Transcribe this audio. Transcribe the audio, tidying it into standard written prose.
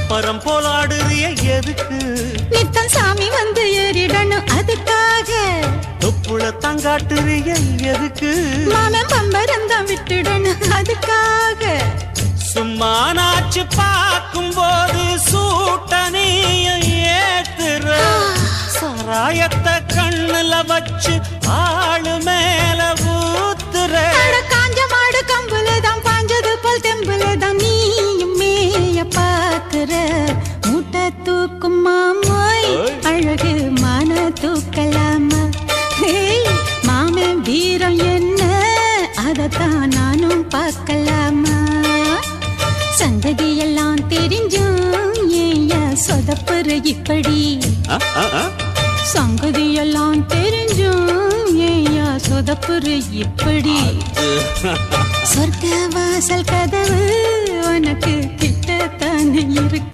பம்பரம் போல் ஆடுறிய எதுக்கு? நித்தம் சாமி வந்து ஏறிடணும் அதுக்காக. தொப்புள தங்காட்டுறிய எதுக்கு? மாமன் பம்பரம் தான் விட்டுடணும் அதுக்காக. சும்மா நாச்சு பார்க்கும் போது சூட்டனைய ஏத்துற சாராயத்தை கண்ணுல வச்சு ஆளு மேல ஊத்துற. காஞ்ச மாடு கம்புலதான் பாஞ்சது போல் தெம்புலதான் நீயும் மேய பாக்குற. மூட்டை தூக்கும் மாமாய் அழகு மான தூக்கலாமா? மாமன் வீரம் என்ன அதத்தான் நானும் பார்க்கலாமா? சந்ததி எல்லாம் தெரிஞ்சும் ஏயா சொதப்புற இப்படி? சங்கதி எல்லாம் தெரிஞ்சும் ஏயா சொதப்புற இப்படி? சொர்க்க வாசல் கதவு உனக்கு கிட்டத்தானே இருக்கு.